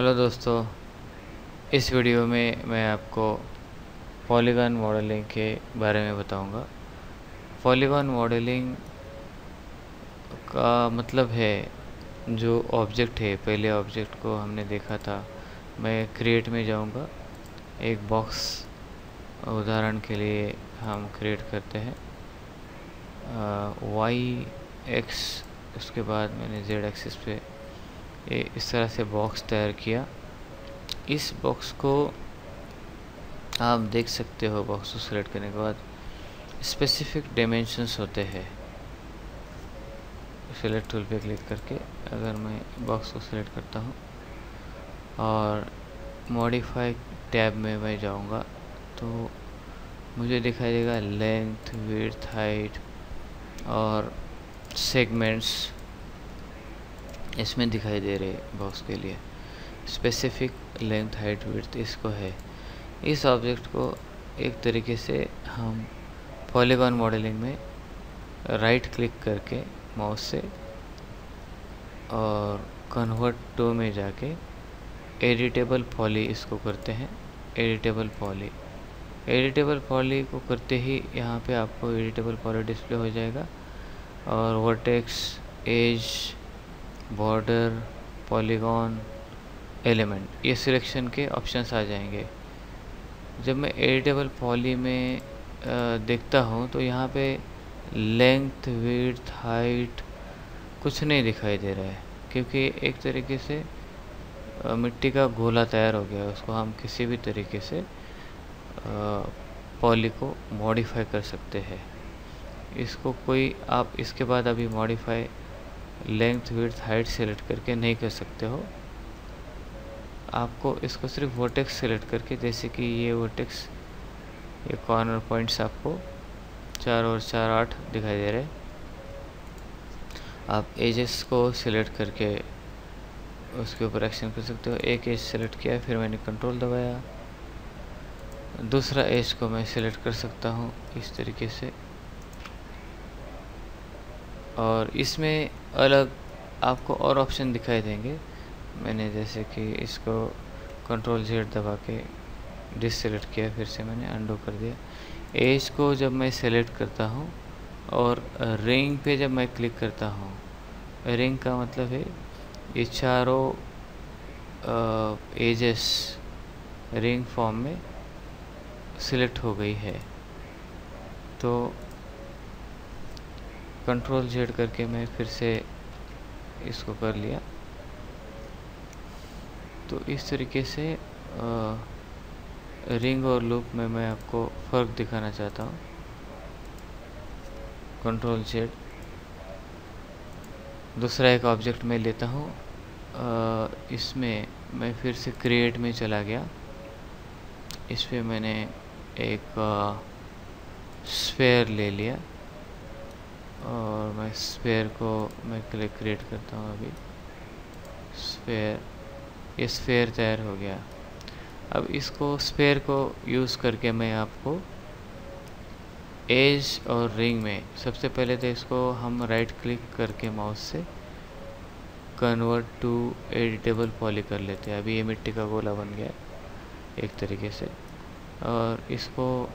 Hello दोस्तों, इस video में मैं आपको पॉलीगॉन मॉडलिंग के बारे में बताऊंगा। पॉलीगॉन मॉडलिंग का मतलब है जो ऑब्जेक्ट है, पहले ऑब्जेक्ट को हमने देखा था। मैं क्रिएट में जाऊंगा, एक बॉक्स उदाहरण के लिए हम क्रिएट करते हैं। वाई एक्स, उसके बाद मैंने जेड एक्सिस पे इस तरह से बॉक्स तैयार किया। इस बॉक्स को आप देख सकते हो, बॉक्स को सिलेक्ट करने के बाद स्पेसिफिक डायमेंशंस होते हैं। सिलेक्ट टूल पे क्लिक करके अगर मैं बॉक्स को सिलेक्ट करता हूँ और मॉडिफाई टैब में मैं जाऊँगा तो मुझे दिखाई देगा लेंथ, विड्थ, हाइट और सेगमेंट्स इसमें दिखाई दे रहे बॉक्स के लिए। स्पेसिफिक लेंथ, हाइट, विड्थ इसको है। इस ऑब्जेक्ट को एक तरीके से हम पॉलीगॉन मॉडलिंग में राइट क्लिक करके माउस से और कन्वर्ट टू में जाके एडिटेबल पॉली इसको करते हैं। एडिटेबल पॉली को करते ही यहाँ पे आपको एडिटेबल पॉली डिस्प्ले हो जाएगा और vertex, edge, border, polygon, element ये सिलेक्शन के ऑप्शंस आ जाएंगे। जब मैं एडिटेबल पॉली में देखता हूँ तो यहाँ पे लेंथ, विड्थ, हाइट कुछ नहीं दिखाई दे रहा है, क्योंकि एक तरीके से मिट्टी का गोला तैयार हो गया है। उसको हम किसी भी तरीके से पॉली को मॉडिफाई कर सकते हैं। इसको कोई आप इसके बाद अभी modify length, width, height select करके नहीं कर सकते हो। आपको इसको सिर्फ वर्टेक्स सेलेक्ट करके, जैसे कि ये वर्टेक्स, ये कॉर्नर पॉइंट्स आपको 4 और 4 8 दिखाई दे रहे हैं। आप एजेस को सिलेक्ट करके उसके ऊपर एक्शन कर सकते हो। एक एज सेलेक्ट किया, फिर मैंने कंट्रोल दबाया, दूसरा एज को मैं सिलेक्ट कर सकता हूँ इस तरीके से। और इसमें अलग आपको और ऑप्शन दिखाई देंगे। मैंने जैसे कि इसको कंट्रोल जेड दबा के डिससेलेक्ट किया, फिर से मैंने अंडू कर दिया। एज को जब मैं सेलेक्ट करता हूँ और रिंग पे जब मैं क्लिक करता हूँ, रिंग का मतलब है ये चारों एजेस रिंग फॉर्म में सिलेक्ट हो गई है। तो कंट्रोल जेड करके मैं फिर से इसको कर लिया। तो इस तरीके से रिंग और लूप में मैं आपको फ़र्क दिखाना चाहता हूँ। कंट्रोल जेड, दूसरा एक ऑब्जेक्ट में लेता हूँ। इसमें मैं फिर से क्रिएट में चला गया। इस पे मैंने एक स्फेयर ले लिया और मैं स्फेयर को मैं क्रिएट करता हूँ अभी। स्फेयर, ये स्फेयर तैयार हो गया। अब इसको स्फेयर को यूज़ करके मैं आपको एज और रिंग में, सबसे पहले तो इसको हम राइट क्लिक करके माउस से कन्वर्ट टू एडिटेबल पॉली कर लेते हैं। अभी ये मिट्टी का गोला बन गया एक तरीके से। और इसको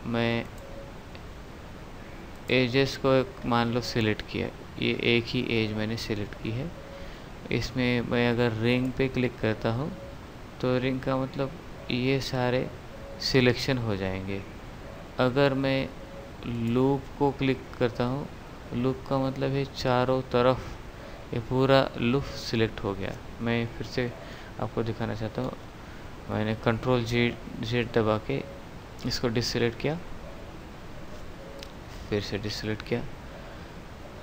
मैं एजेस को मान लो सिलेक्ट किया, ये एक ही एज मैंने सिलेक्ट की है। इसमें मैं अगर रिंग पे क्लिक करता हूँ तो रिंग का मतलब ये सारे सिलेक्शन हो जाएंगे। अगर मैं लूप को क्लिक करता हूँ, लूप का मतलब है चारों तरफ ये पूरा लूप सिलेक्ट हो गया। मैं फिर से आपको दिखाना चाहता हूँ। मैंने कंट्रोल जेड दबा के इसको डिससेलेक्ट किया, फिर से डिससेलेक्ट किया।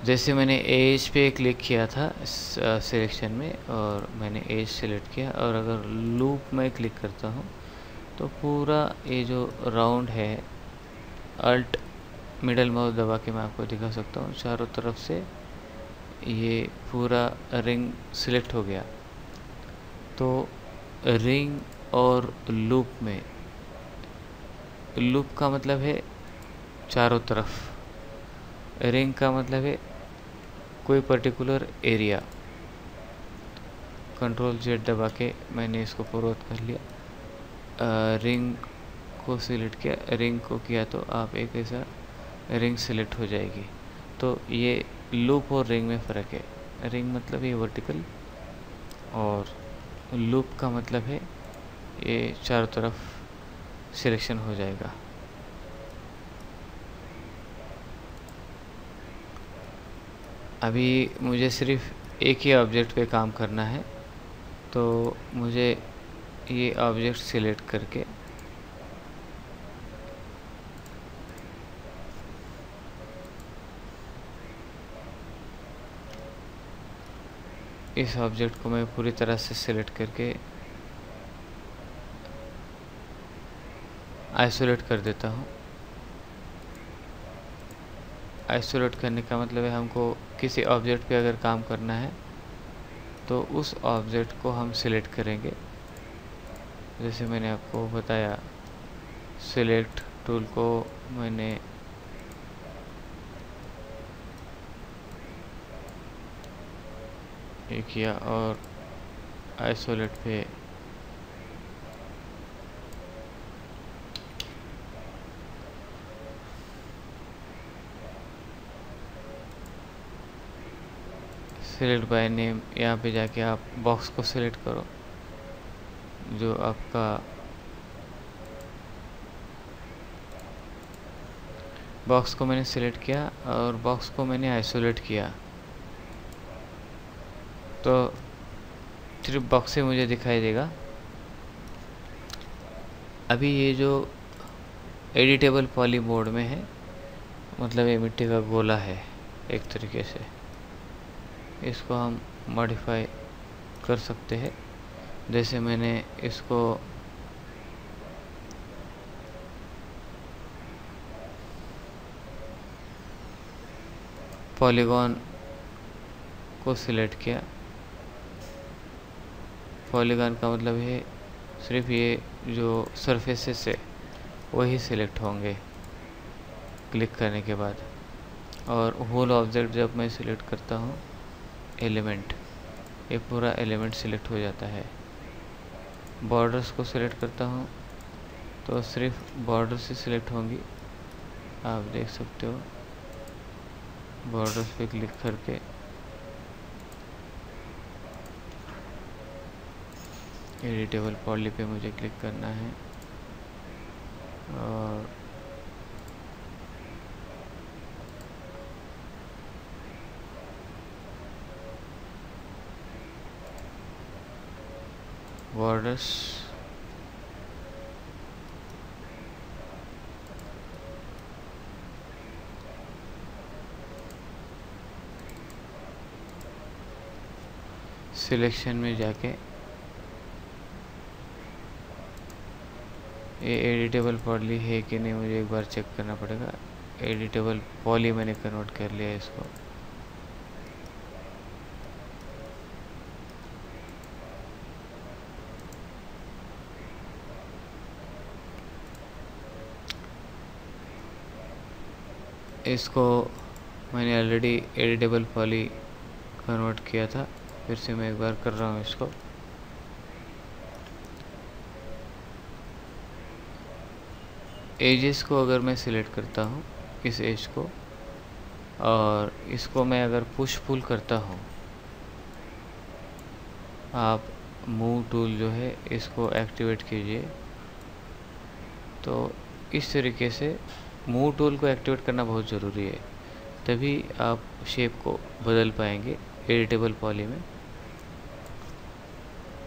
जैसे मैंने एज पे क्लिक किया था सिलेक्शन में और मैंने एज सेलेक्ट किया, और अगर लूप में क्लिक करता हूँ तो पूरा ये जो राउंड है, अल्ट मिडल माउस दबा के मैं आपको दिखा सकता हूँ, चारों तरफ से ये पूरा रिंग सिलेक्ट हो गया। तो रिंग और लूप में, लूप का मतलब है चारों तरफ, रिंग का मतलब है कोई पर्टिकुलर एरिया। कंट्रोल Z दबा के मैंने इसको पूर्ववत कर लिया। रिंग को सिलेक्ट किया, रिंग को किया तो आप एक ऐसा रिंग सिलेक्ट हो जाएगी। तो ये लूप और रिंग में फ़र्क है। रिंग मतलब ये वर्टिकल और लूप का मतलब है ये चारों तरफ सिलेक्शन हो जाएगा। अभी मुझे सिर्फ एक ही ऑब्जेक्ट पे काम करना है, तो मुझे ये ऑब्जेक्ट सिलेक्ट करके इस ऑब्जेक्ट को मैं पूरी तरह से सिलेक्ट करके आइसोलेट कर देता हूँ। आइसोलेट करने का मतलब है हमको किसी ऑब्जेक्ट पे अगर काम करना है तो उस ऑब्जेक्ट को हम सिलेक्ट करेंगे। जैसे मैंने आपको बताया, सिलेक्ट टूल को मैंने ये किया और आइसोलेट पे सिलेक्ट बाय नेम, यहाँ पे जाके आप बॉक्स को सिलेक्ट करो जो आपका बॉक्स को मैंने सिलेक्ट किया और बॉक्स को मैंने आइसोलेट किया, तो सिर्फ बॉक्स से मुझे दिखाई देगा। अभी ये जो एडिटेबल पॉली मोड में है, मतलब ये मिट्टी का गोला है एक तरीके से, इसको हम मॉडिफाई कर सकते हैं। जैसे मैंने इसको पॉलीगॉन को सिलेक्ट किया। पॉलीगॉन का मतलब है सिर्फ ये जो सरफेसेस है वही सिलेक्ट होंगे क्लिक करने के बाद। और होल ऑब्जेक्ट जब मैं सिलेक्ट करता हूँ, एलिमेंट, ये पूरा एलिमेंट सिलेक्ट हो जाता है। बॉर्डर्स को सिलेक्ट करता हूँ तो सिर्फ बॉर्डर से सिलेक्ट होंगी, आप देख सकते हो। बॉर्डर्स पे क्लिक करके एडिटेबल पॉली पे मुझे क्लिक करना है और बॉर्डर्स, सिलेक्शन में जाके ये एडिटेबल पॉली है कि नहीं मुझे एक बार चेक करना पड़ेगा। एडिटेबल पॉली मैंने कन्वर्ट कर लिया इसको। इसको मैंने ऑलरेडी एडिटेबल पॉली कन्वर्ट किया था, फिर से मैं एक बार कर रहा हूँ इसको। एजेस को अगर मैं सिलेक्ट करता हूँ, इस एज को, और इसको मैं अगर पुश पुल करता हूँ, आप मूव टूल जो है इसको एक्टिवेट कीजिए। तो इस तरीके से मूव टूल को एक्टिवेट करना बहुत ज़रूरी है, तभी आप शेप को बदल पाएंगे एडिटेबल पॉली में।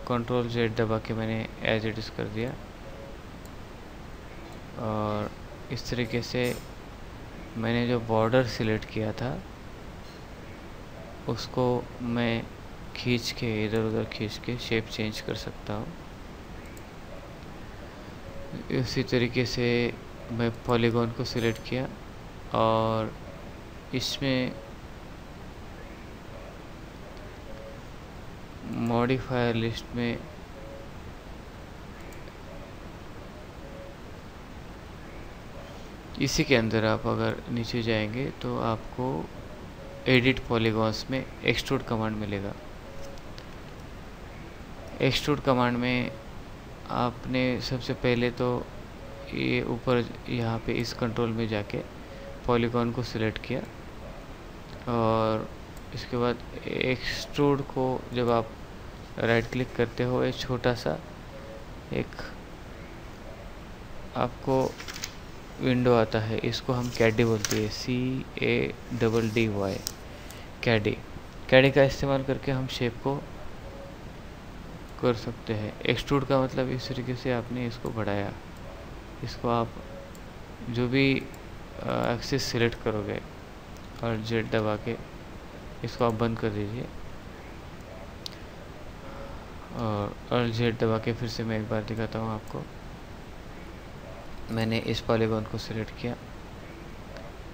कंट्रोल Z दबा के मैंने एज इट इज़ कर दिया और इस तरीके से मैंने जो बॉर्डर सिलेक्ट किया था उसको मैं खींच के इधर उधर खींच के शेप चेंज कर सकता हूँ। इसी तरीके से मैं पॉलीगॉन को सिलेक्ट किया और इसमें मॉडिफायर लिस्ट में इसी के अंदर आप अगर नीचे जाएंगे तो आपको एडिट पॉलीगॉन्स में एक्सट्रूड कमांड मिलेगा। एक्सट्रूड कमांड में आपने सबसे पहले तो ये ऊपर यहाँ पे इस कंट्रोल में जाके पॉलीगॉन को सिलेक्ट किया, और इसके बाद एक्सट्रूड को जब आप राइट क्लिक करते हो, एक छोटा सा एक आपको विंडो आता है, इसको हम कैडी बोलते हैं, CADDY, कैडी का इस्तेमाल करके हम शेप को कर सकते हैं। एक्सट्रूड का मतलब इस तरीके से आपने इसको बढ़ाया, इसको आप जो भी एक्सिस सिलेक्ट करोगे और जेड दबा के इसको आप बंद कर दीजिए, और जेड दबा के फिर से मैं एक बार दिखाता हूँ आपको। मैंने इस पॉलीगॉन को सिलेक्ट किया,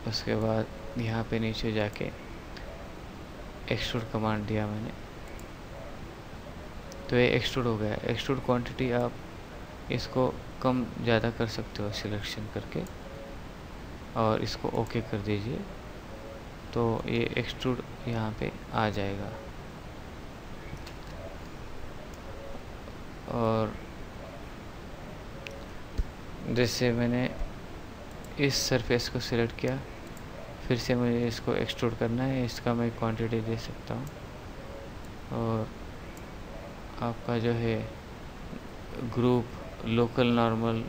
उसके बाद यहाँ पे नीचे जाके एक्सट्रूड कमांड दिया मैंने, तो ये एक्सट्रूड हो गया। एक्सट्रूड क्वांटिटी आप इसको कम ज़्यादा कर सकते हो सिलेक्शन करके, और इसको ओके कर दीजिए, तो ये एक्सट्रूड यहाँ पे आ जाएगा। और जैसे मैंने इस सरफेस को सिलेक्ट किया, फिर से मुझे इसको एक्सट्रूड करना है, इसका मैं क्वांटिटी दे सकता हूँ, और आपका जो है group local normal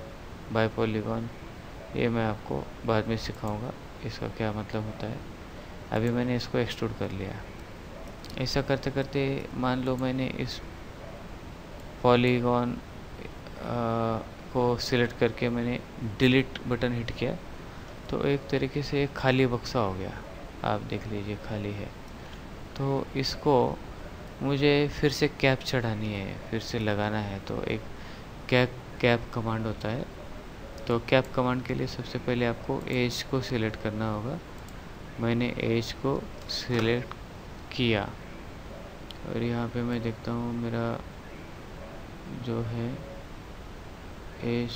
by polygon, ये मैं आपको बाद में सिखाऊंगा इसका क्या मतलब होता है। अभी मैंने इसको एक्सट्रूड कर लिया। ऐसा करते करते मान लो मैंने इस पॉलीगॉन को सिलेक्ट करके मैंने डिलीट बटन हिट किया, तो एक तरीके से एक खाली बक्सा हो गया, आप देख लीजिए खाली है। तो इसको मुझे फिर से कैप चढ़ानी है, फिर से लगाना है, तो एक कैप कमांड होता है। तो कैप कमांड के लिए सबसे पहले आपको एज को सिलेक्ट करना होगा। मैंने एज को सिलेक्ट किया, और यहाँ पे मैं देखता हूँ मेरा जो है एज,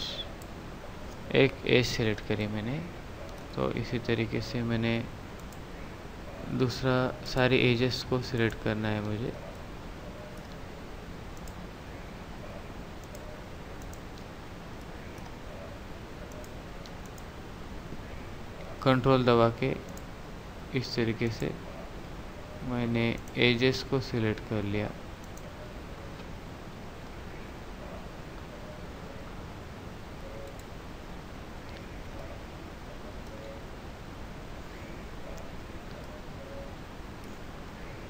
एक एज सिलेक्ट करी मैंने। तो इसी तरीके से मैंने दूसरा सारी एजेस को सिलेक्ट करना है मुझे। कंट्रोल दबा के इस तरीके से मैंने एजेस को सिलेक्ट कर लिया।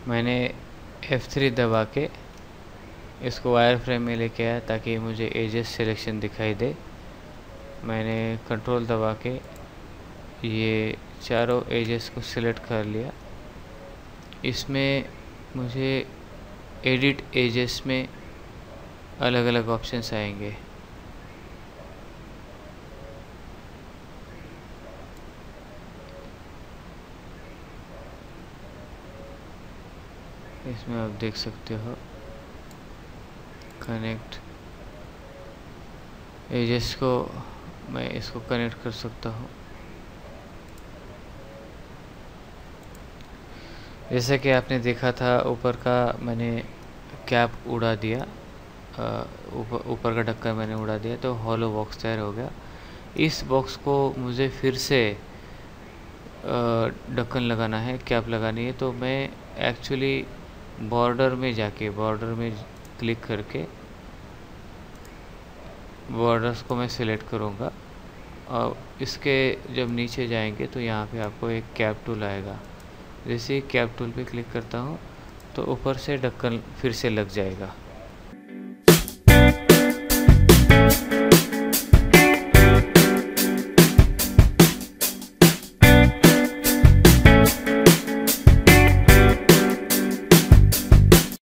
मैंने F3 दबा के इसको वायर फ्रेम में लेके आया ताकि मुझे एजेस सिलेक्शन दिखाई दे। मैंने कंट्रोल दबा के ये चारों एजेस को सिलेक्ट कर लिया। इसमें मुझे एडिट एजेस में अलग अलग ऑप्शंस आएंगे। इसमें आप देख सकते हो कनेक्ट एजेस को, मैं इसको कनेक्ट कर सकता हूँ। जैसा कि आपने देखा था ऊपर का मैंने कैप उड़ा दिया, ऊपर का ढक्कन मैंने उड़ा दिया, तो हॉलो बॉक्स तैयार हो गया। इस बॉक्स को मुझे फिर से ढक्कन लगाना है, कैप लगानी है। तो मैं एक्चुअली बॉर्डर में जाके बॉर्डर में क्लिक करके बॉर्डर्स को मैं सिलेक्ट करूँगा, और इसके जब नीचे जाएंगे तो यहाँ पे आपको एक कैप टूल आएगा। जैसे ही कैप टूल पे क्लिक करता हूँ तो ऊपर से ढक्कन फिर से लग जाएगा।